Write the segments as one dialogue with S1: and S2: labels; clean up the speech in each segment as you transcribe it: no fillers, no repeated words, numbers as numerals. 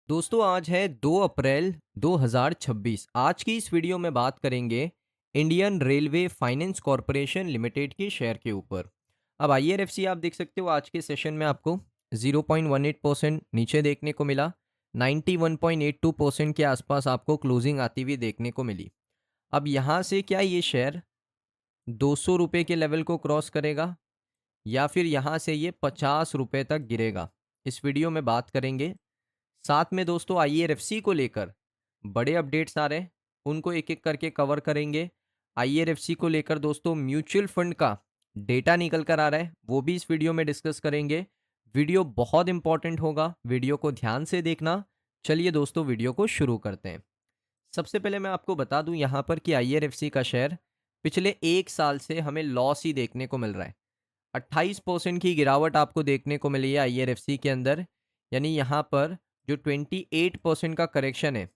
S1: दोस्तों आज है 2 अप्रैल 2026। आज की इस वीडियो में बात करेंगे Indian railway finance corporation limited के शेयर के ऊपर। अब आईआरएफसी आप देख सकते हो आज के सेशन में आपको 0.18% नीचे देखने को मिला। 91.82% के आसपास आपको क्लोजिंग आती हुई देखने को मिली। अब यहाँ से क्या ये शेयर 200 रुपये के लेवल को क्रॉस करेगा या फिर यहाँ से ये 50 रुपये तक गिरेगा, इस वीडियो में बात करेंगे। साथ में दोस्तों आईआरएफसी को लेकर बड़े अपडेट्स आ रहे हैं, उनको एक एक करके कवर करेंगे। आईआरएफसी को लेकर दोस्तों म्यूचुअल फंड का डेटा निकल कर आ रहा है, वो भी इस वीडियो में डिस्कस करेंगे। वीडियो बहुत इंपॉर्टेंट होगा, वीडियो को ध्यान से देखना। चलिए दोस्तों वीडियो को शुरू करते हैं। सबसे पहले मैं आपको बता दूं यहाँ पर कि आईआरएफसी का शेयर पिछले एक साल से हमें लॉस ही देखने को मिल रहा है। 28% की गिरावट आपको देखने को मिली है आईआरएफसी के अंदर। यानी यहाँ पर जो 28% का करेक्शन है,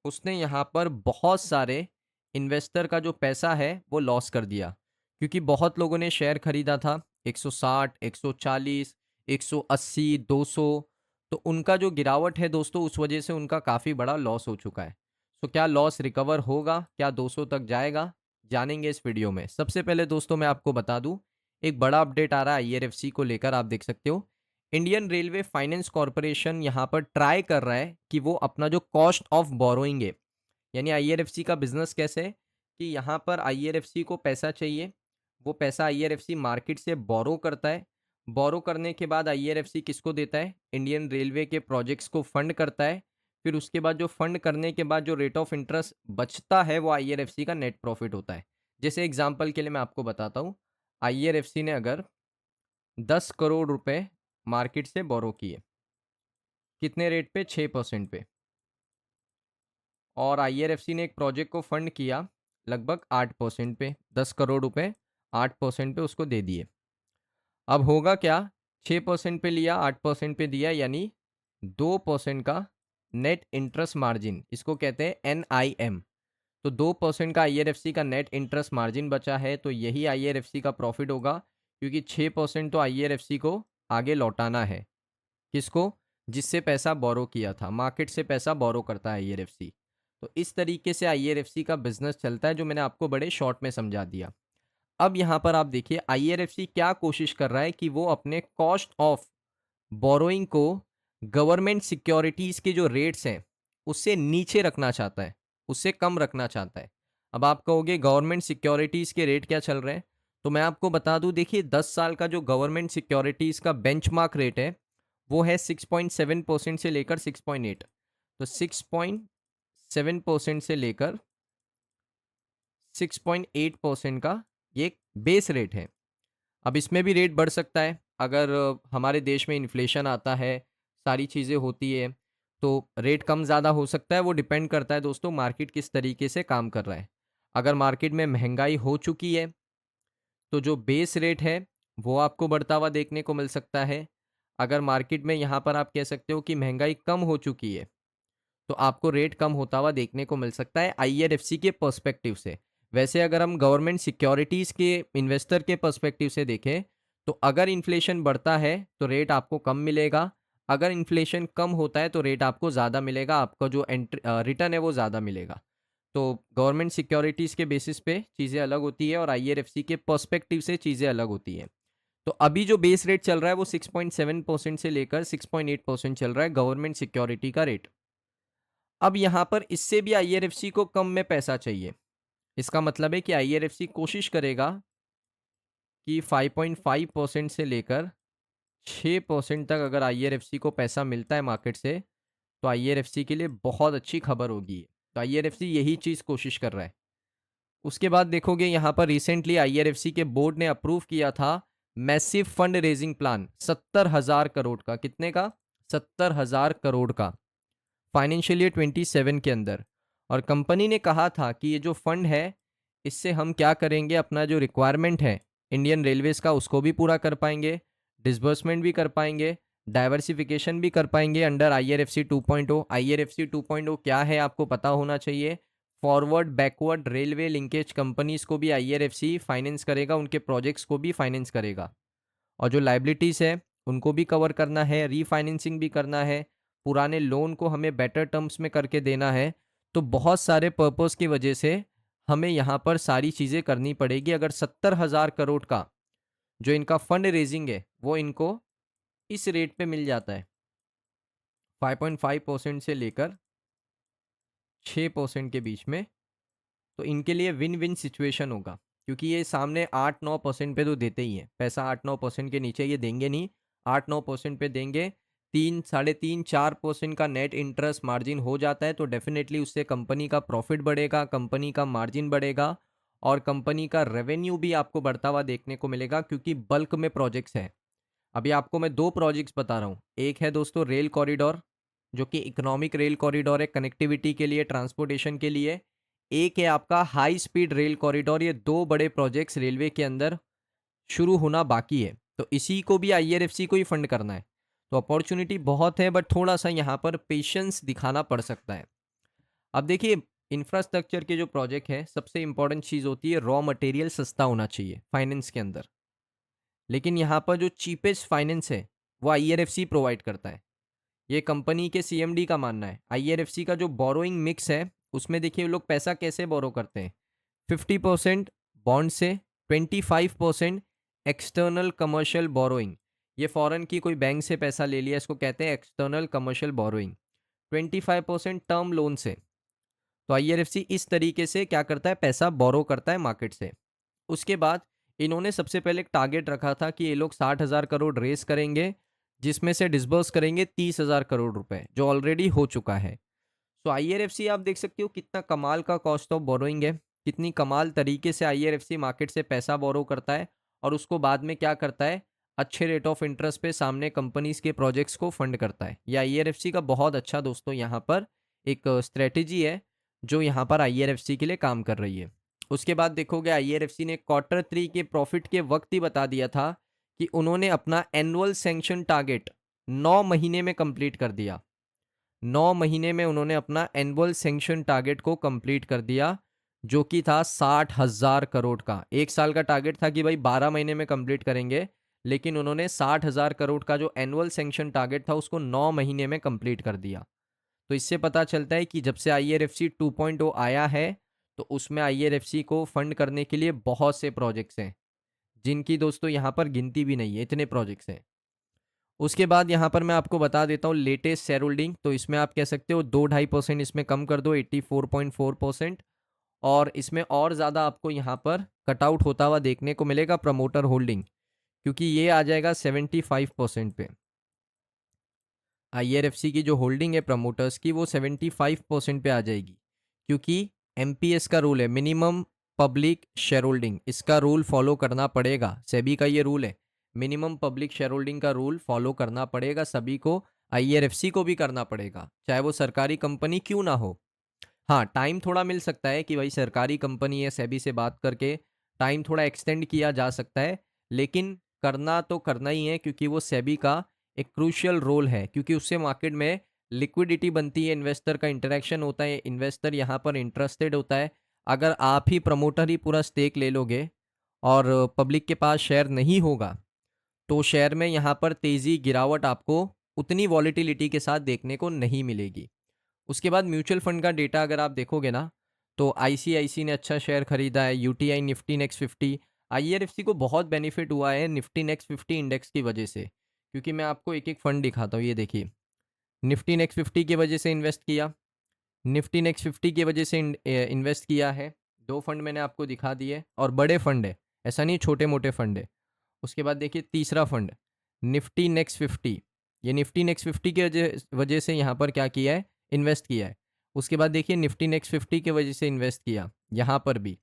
S1: उसने यहाँ पर बहुत सारे इन्वेस्टर का जो पैसा है वो लॉस कर दिया, क्योंकि बहुत लोगों ने शेयर खरीदा था 160, 140, 180, 200। तो उनका जो गिरावट है दोस्तों, उस वजह से उनका काफ़ी बड़ा लॉस हो चुका है। तो क्या लॉस रिकवर होगा, क्या 200 तक जाएगा, जानेंगे इस वीडियो में। सबसे पहले दोस्तों मैं आपको बता दूं, एक बड़ा अपडेट आ रहा है आईआरएफसी को लेकर। आप देख सकते हो इंडियन रेलवे फाइनेंस कॉरपोरेशन यहाँ पर ट्राई कर रहा है कि वो अपना जो कॉस्ट ऑफ बोरोइंग है, यानी आईआरएफसी का बिजनेस कैसे है कि यहाँ पर आईआरएफसी को पैसा चाहिए, वो पैसा आईआरएफसी मार्केट से बोरो करता है। बोरो करने के बाद आईआरएफसी किसको देता है, इंडियन रेलवे के प्रोजेक्ट्स को फंड करता है। फिर उसके बाद जो फंड करने के बाद जो रेट ऑफ इंटरेस्ट बचता है वो आईआरएफसी का नेट प्रॉफिट होता है। जैसे एग्जांपल के लिए मैं आपको बताता हूँ, आईआरएफसी ने अगर 10 करोड़ रुपए मार्केट से बोरो किए, कितने रेट पे, 6% पे, और आईआरएफसी ने एक प्रोजेक्ट को फंड किया लगभग 8% पे, 10 करोड़ रुपए 8% पे उसको दे दिए। अब होगा क्या, 6% पे लिया, 8% पे दिया, यानी 2% का नेट इंटरेस्ट मार्जिन, इसको कहते हैं एनआईएम। तो 2% का आईआरएफसी का नेट इंटरेस्ट मार्जिन बचा है, तो यही आईआरएफसी का प्रॉफिट होगा, क्योंकि 6% तो आईआरएफसी को आगे लौटाना है। किसको, जिससे पैसा बोरो किया था, मार्केट से पैसा बोरो करता है आईआरएफसी। तो इस तरीके से आईआरएफसी का बिजनेस चलता है, जो मैंने आपको बड़े शॉर्ट में समझा दिया। अब यहाँ पर आप देखिए आईआरएफसी क्या कोशिश कर रहा है कि वो अपने कॉस्ट ऑफ बोरोइंग को गवर्नमेंट सिक्योरिटीज़ के जो रेट्स हैं उससे नीचे रखना चाहता है, उससे कम रखना चाहता है। अब आप कहोगे गवर्नमेंट सिक्योरिटीज़ के रेट क्या चल रहे हैं, तो मैं आपको बता दूं, देखिए 10 साल का जो गवर्नमेंट सिक्योरिटीज़ का बेंचमार्क रेट है वो है 6.7% से लेकर 6.8। तो 6.7% से लेकर 6.8% का ये एक बेस रेट है। अब इसमें भी रेट बढ़ सकता है अगर हमारे देश में इन्फ्लेशन आता है, सारी चीज़ें होती है, तो रेट कम ज़्यादा हो सकता है। वो डिपेंड करता है दोस्तों मार्केट किस तरीके से काम कर रहा है। अगर मार्केट में महंगाई हो चुकी है तो जो बेस रेट है वो आपको बढ़ता हुआ देखने को मिल सकता है। अगर मार्केट में यहाँ पर आप कह सकते हो कि महंगाई कम हो चुकी है, तो आपको रेट कम होता हुआ देखने को मिल सकता है आईआरएफसी के पर्सपेक्टिव से। वैसे अगर हम गवर्नमेंट सिक्योरिटीज़ के इन्वेस्टर के पर्सपेक्टिव से देखें, तो अगर इन्फ्लेशन बढ़ता है तो रेट आपको कम मिलेगा, अगर इन्फ्लेशन कम होता है तो रेट आपको ज़्यादा मिलेगा, आपका जो रिटर्न है वो ज़्यादा मिलेगा। तो गवर्नमेंट सिक्योरिटीज़ के बेसिस पे चीज़ें अलग होती है और आईआरएफसी के पर्सपेक्टिव से चीज़ें अलग होती हैं। तो अभी जो बेस रेट चल रहा है वो 6.7% से लेकर 6.8% चल रहा है गवर्नमेंट सिक्योरिटी का रेट। अब यहाँ पर इससे भी आईआरएफसी को कम में पैसा चाहिए। इसका मतलब है कि आईआरएफसी कोशिश करेगा कि 5.5% से लेकर 6% तक अगर आईआरएफसी को पैसा मिलता है मार्केट से, तो आईआरएफसी के लिए बहुत अच्छी खबर होगी। तो आईआरएफसी यही चीज़ कोशिश कर रहा है। उसके बाद देखोगे यहाँ पर रिसेंटली आईआरएफसी के बोर्ड ने अप्रूव किया था massive fund raising plan 70,000 crore का। कितने का, 70,000 करोड़ का, फाइनेंशियल ईयर 27 के अंदर। और कंपनी ने कहा था कि ये जो फंड है इससे हम क्या करेंगे, अपना जो रिक्वायरमेंट है इंडियन रेलवेज का उसको भी पूरा कर पाएंगे, डिसबर्समेंट भी कर पाएंगे, डाइवर्सिफिकेशन भी कर पाएंगे अंडर आईआरएफसी 2.0। आईआरएफसी 2.0 क्या है आपको पता होना चाहिए। Forward backward railway linkage companies को भी आईआरएफसी फाइनेंस करेगा, उनके प्रोजेक्ट्स को भी फाइनेंस करेगा, और जो लाइबिलिटीज़ है उनको भी कवर करना है, रीफाइनेंसिंग भी करना है, पुराने लोन को हमें बेटर टर्म्स में करके देना है, तो बहुत सारे पर्पस की वजह से हमें यहाँ पर सारी चीज़ें करनी पड़ेगी। अगर 70,000 करोड़ का जो इनका फंड रेजिंग है वो इनको इस रेट पे मिल जाता है 5.5% से लेकर 6% के बीच में, तो इनके लिए विन विन सिचुएशन होगा, क्योंकि ये सामने 8-9% पे तो देते ही हैं पैसा। 8-9% के नीचे ये देंगे नहीं, 8-9% पे देंगे। 3, 3.5, 4% का नेट इंटरेस्ट मार्जिन हो जाता है, तो डेफिनेटली उससे कंपनी का प्रॉफिट बढ़ेगा, कंपनी का मार्जिन बढ़ेगा और कंपनी का रेवेन्यू भी आपको बढ़ता हुआ देखने को मिलेगा, क्योंकि बल्क में प्रोजेक्ट्स हैं। अभी आपको मैं 2 प्रोजेक्ट्स बता रहा हूँ। एक है दोस्तों रेल कॉरिडोर, जो कि इकोनॉमिक रेल कॉरिडोर है, कनेक्टिविटी के लिए, ट्रांसपोर्टेशन के लिए। एक है आपका हाई स्पीड रेल कॉरिडोर। ये 2 बड़े प्रोजेक्ट्स रेलवे के अंदर शुरू होना बाकी है, तो इसी को भी आईआरएफसी को ही फंड करना है। तो अपॉर्चुनिटी बहुत है, बट थोड़ा-सा यहाँ पर पेशेंस दिखाना पड़ सकता है। अब देखिए, इंफ्रास्ट्रक्चर के जो प्रोजेक्ट हैं, सबसे इंपॉर्टेंट चीज़ होती है रॉ मटेरियल सस्ता होना चाहिए फाइनेंस के अंदर। लेकिन यहाँ पर जो चीपेस्ट फाइनेंस है, वो आईआरएफसी प्रोवाइड करता है। ये कंपनी के सीएमडी का मानना है। आईआरएफसी का जो बोरोइंग मिक्स है, उसमें देखिए लोग पैसा कैसे बोरो करते हैं। 50% बॉन्ड से, 25% एक्सटर्नल कमर्शियल बोरोइंग। ये फॉरेन की कोई बैंक से पैसा ले लिया, इसको कहते हैं external commercial borrowing. 25% term loan से। तो आईआरएफसी इस तरीके से क्या करता है, पैसा बोरो करता है मार्केट से। उसके बाद इन्होंने सबसे पहले एक टारगेट रखा था कि ये लोग 60,000 करोड़ रेस करेंगे, जिसमें से डिसबर्स करेंगे 30,000 करोड़ रुपए, जो ऑलरेडी हो चुका है। तो आईआरएफसी आप देख सकते हो कितना कमाल का कॉस्ट ऑफ बोरोइंग है, कितनी कमाल तरीके से आईआरएफसी मार्केट से पैसा बोरो करता है और उसको बाद में क्या करता है, अच्छे रेट ऑफ इंटरेस्ट पे सामने कंपनीज के प्रोजेक्ट्स को फंड करता है। ये आईआरएफसी का बहुत अच्छा दोस्तों यहाँ पर एक स्ट्रेटेजी है, जो यहाँ पर आईआरएफसी के लिए काम कर रही है। उसके बाद देखोगे आईआरएफसी ने Q3 के प्रॉफिट के वक्त ही बता दिया था कि उन्होंने अपना एनुअल सैंक्शन टारगेट 9 महीने में कंप्लीट कर दिया। 9 महीने में उन्होंने अपना एनुअल सैंक्शन टारगेट को कंप्लीट कर दिया, जो कि था 60,000 करोड़ का। एक साल का टारगेट था कि भाई 12 महीने में कंप्लीट करेंगे, लेकिन उन्होंने 60,000 करोड़ का जो एनुअल सैंक्शन टारगेट था उसको 9 महीने में कंप्लीट कर दिया। तो इससे पता चलता है कि जब से आईआरएफसी 2.0 आया है, तो उसमें आईआरएफसी को फंड करने के लिए बहुत से प्रोजेक्ट्स हैं, जिनकी दोस्तों यहाँ पर गिनती भी नहीं है, इतने प्रोजेक्ट्स हैं। उसके बाद यहाँ पर मैं आपको बता देता हूँ लेटेस्ट शेयर होल्डिंग। तो इसमें आप कह सकते हो 2-2.5% इसमें कम कर दो, 84.4%। और इसमें और ज़्यादा आपको यहाँ पर कटआउट होता हुआ देखने को मिलेगा प्रमोटर होल्डिंग, क्योंकि ये आ जाएगा 75% पे। आईआरएफसी की जो होल्डिंग है प्रमोटर्स की, वो 75% पे आ जाएगी, क्योंकि एमपीएस का रूल है, मिनिमम पब्लिक शेयर होल्डिंग। इसका रूल फॉलो करना पड़ेगा, सेबी का ये रूल है, मिनिमम पब्लिक शेयर होल्डिंग का रूल फॉलो करना पड़ेगा सभी को। आईआरएफसी को भी करना पड़ेगा, चाहे वो सरकारी कंपनी क्यों ना हो। हाँ, टाइम थोड़ा मिल सकता है कि भाई सरकारी कंपनी है, सेबी से बात करके टाइम थोड़ा एक्सटेंड किया जा सकता है, लेकिन करना तो करना ही है, क्योंकि वो सेबी का एक क्रूशियल रोल है, क्योंकि उससे मार्केट में लिक्विडिटी बनती है, इन्वेस्टर का इंटरेक्शन होता है, इन्वेस्टर यहाँ पर इंटरेस्टेड होता है। अगर आप ही प्रमोटर ही पूरा स्टेक ले लोगे और पब्लिक के पास शेयर नहीं होगा, तो शेयर में यहाँ पर तेज़ी गिरावट आपको उतनी वॉलीटिलिटी के साथ देखने को नहीं मिलेगी। उसके बाद म्यूचुअल फंड का डेटा अगर आप देखोगे ना, तो आईसीआईसी ने अच्छा शेयर खरीदा है, यूटीआई, निफ्टी नेक्स्ट 50। आईआरएफसी को बहुत बेनिफिट हुआ है निफ्टी नेक्स्ट 50 इंडेक्स की वजह से, क्योंकि मैं आपको एक एक फंड दिखाता हूँ। ये देखिए, निफ्टी नेक्स्ट 50 की वजह से इन्वेस्ट किया, निफ्टी नेक्स्ट 50 की वजह से इन्वेस्ट किया है। 2 फंड मैंने आपको दिखा दिए और बड़े फंड है, ऐसा नहीं छोटे मोटे फंड है। उसके बाद देखिए तीसरा फंड निफ्टी नेक्स्ट 50, ये निफ्टी नेक्स्ट 50 की वजह से यहाँ पर क्या किया है, इन्वेस्ट किया है। उसके बाद देखिए निफ्टी नेक्स्ट 50 की वजह से इन्वेस्ट किया, यहाँ पर भी,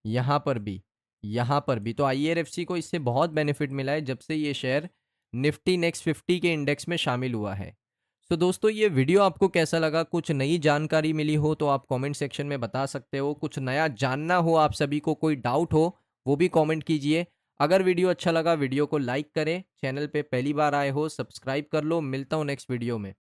S1: यहाँ पर भी, यहाँ पर भी। तो आईआरएफसी को इससे बहुत बेनिफिट मिला है जब से ये शेयर निफ्टी नेक्स्ट 50 के इंडेक्स में शामिल हुआ है। तो दोस्तों, ये वीडियो आपको कैसा लगा, कुछ नई जानकारी मिली हो तो आप कमेंट सेक्शन में बता सकते हो, कुछ नया जानना हो आप सभी को, कोई डाउट हो वो भी कमेंट कीजिए। अगर वीडियो अच्छा लगा वीडियो को लाइक करें, चैनल पे पहली बार आए हो सब्सक्राइब कर लो। मिलता हूँ नेक्स्ट वीडियो में।